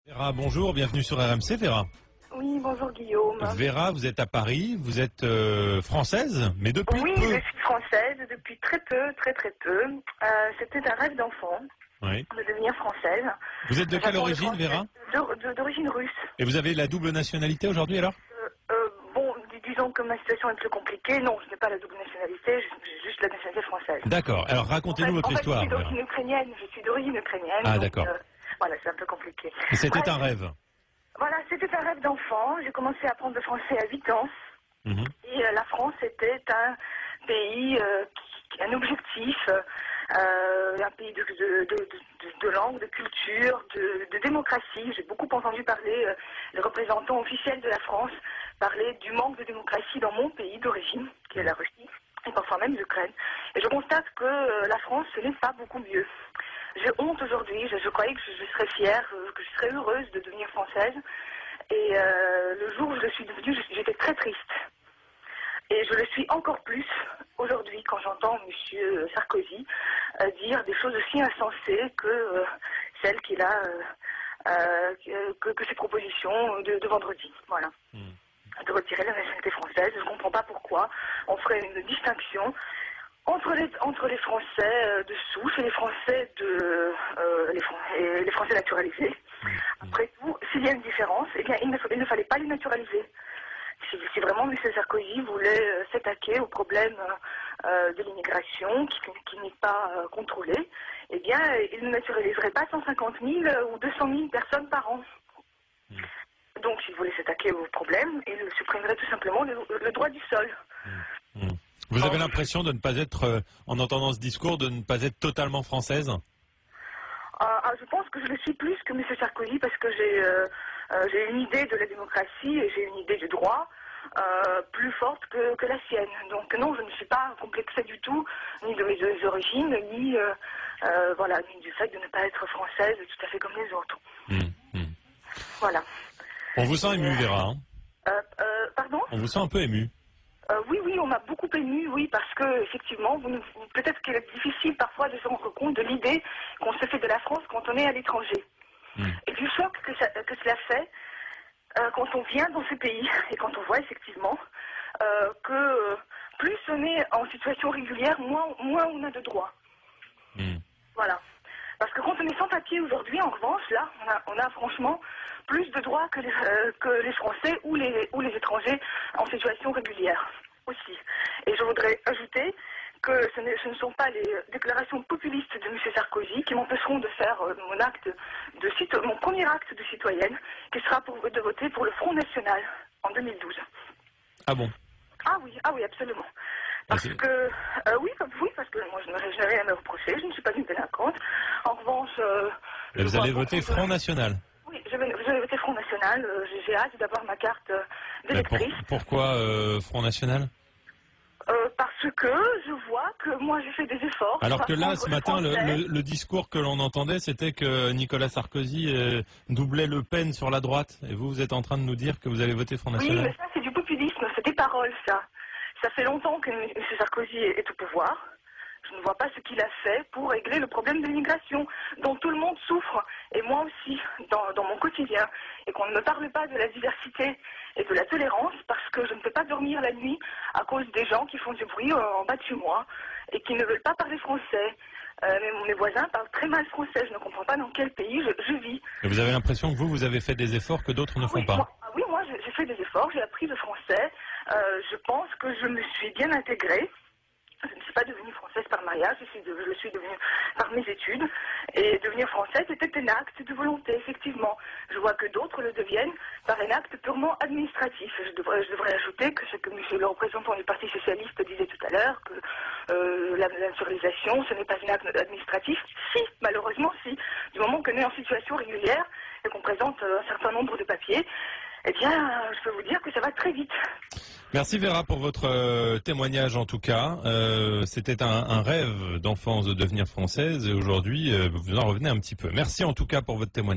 Vera, bonjour, bienvenue sur RMC, Vera. Oui, bonjour Guillaume. Vera, vous êtes à Paris, vous êtes française, mais depuis Oui, peu. je suis française depuis très peu. C'était un rêve d'enfant Oui. de devenir française. Vous êtes de quelle origine, Vera? D'origine russe. Et vous avez la double nationalité aujourd'hui alors? Bon, disons que ma situation est plus compliquée. Non, je n'ai pas la double nationalité, j'ai juste la nationalité française. D'accord, alors racontez-nous votre histoire, je suis Vera. d'origine ukrainienne. Je suis d'origine ukrainienne. Ah, donc, d'accord. voilà, c'est un peu compliqué. Et c'était Bref, un rêve. Voilà, c'était un rêve d'enfant. J'ai commencé à apprendre le français à 8 ans. Mhm. Et la France était un pays, un objectif, un pays de langue, de culture, de démocratie. J'ai beaucoup entendu parler, les représentants officiels de la France parler du manque de démocratie dans mon pays d'origine, qui est la Russie, et parfois même l'Ukraine. Et je constate que la France, ce n'est pas beaucoup mieux. J'ai honte aujourd'hui, je croyais que je serais fière, que je serais heureuse de devenir française. Et le jour où je le suis devenue, j'étais très triste. Et je le suis encore plus aujourd'hui quand j'entends M. Sarkozy dire des choses aussi insensées que celles qu'il a, que ses propositions de vendredi. Voilà. De retirer la nationalité française. Je ne comprends pas pourquoi on ferait une distinction entre les Français de souche et les Français les Français naturalisés. Après tout, s'il y a une différence, eh bien, il ne fallait pas les naturaliser. Si vraiment M. Sarkozy voulait s'attaquer au problème de l'immigration qui n'est pas contrôlé, eh bien, il ne naturaliserait pas 150 000 ou 200 000 personnes par an. Donc, s'il voulait s'attaquer au problème, il supprimerait tout simplement le droit du sol. Vous avez l'impression de ne pas être, en entendant ce discours, de ne pas être totalement française? Je pense que je le suis plus que M. Sarkozy parce que j'ai une idée de la démocratie et j'ai une idée du droit plus forte que la sienne. Donc non, je ne suis pas complexée du tout, ni de mes origines, ni du fait de ne pas être française tout à fait comme les autres. Voilà. On vous sent ému, Vera. Pardon? On vous sent un peu ému. Oui, on m'a beaucoup ému, oui, parce que effectivement, peut-être qu'il est difficile parfois de se rendre compte de l'idée qu'on se fait de la France quand on est à l'étranger. Et du choc que cela fait quand on vient dans ce pays et quand on voit effectivement que plus on est en situation régulière, moins on a de droits. Voilà. Parce que quand on est sans papier aujourd'hui, en revanche, là, on a franchement plus de droits que les Français ou les étrangers en situation régulière aussi. Et je voudrais ajouter que ce ne sont pas les déclarations populistes de M. Sarkozy qui m'empêcheront de faire mon premier acte de citoyenne, qui sera de voter pour le Front National en 2012. Ah bon? Ah oui, absolument. Parce que parce que moi je n'ai rien à me reprocher, je ne suis pas une délinquante. En revanche, vous allez voter Front National? Oui, je vais voter Front National. J'ai hâte d'avoir ma carte d'électrice. Pourquoi Front National? Parce que je vois que moi j'ai fait des efforts. Alors que là, ce matin, le discours que l'on entendait, c'était que Nicolas Sarkozy doublait Le Pen sur la droite. Et vous êtes en train de nous dire que vous allez voter Front National? Oui, mais ça c'est du populisme, c'est des paroles ça. Ça fait longtemps que M. Sarkozy est au pouvoir. Je ne vois pas ce qu'il a fait pour régler le problème de l'immigration, dont tout le monde souffre, et moi aussi, dans mon quotidien. Et qu'on ne me parle pas de la diversité et de la tolérance, parce que je ne peux pas dormir la nuit à cause des gens qui font du bruit en bas de chez moi, et qui ne veulent pas parler français. Mes voisins parlent très mal français, je ne comprends pas dans quel pays je vis. Et vous avez l'impression que vous avez fait des efforts que d'autres ne font pas? Moi j'ai fait des efforts, j'ai appris le français, je pense que je me suis bien intégrée. Je ne suis pas devenue française par mariage, je le suis devenue par mes études. Et devenir française était un acte de volonté, effectivement. Je vois que d'autres le deviennent par un acte purement administratif. Je devrais ajouter que ce que monsieur le représentant du Parti Socialiste disait tout à l'heure, que la naturalisation, ce n'est pas un acte administratif. Si, malheureusement, si. Du moment qu'on est en situation régulière et qu'on présente un certain nombre de papiers, eh bien, je peux vous dire que ça va très vite. Merci Vera pour votre témoignage en tout cas. C'était un rêve d'enfance de devenir française et aujourd'hui vous en revenez un petit peu. Merci en tout cas pour votre témoignage.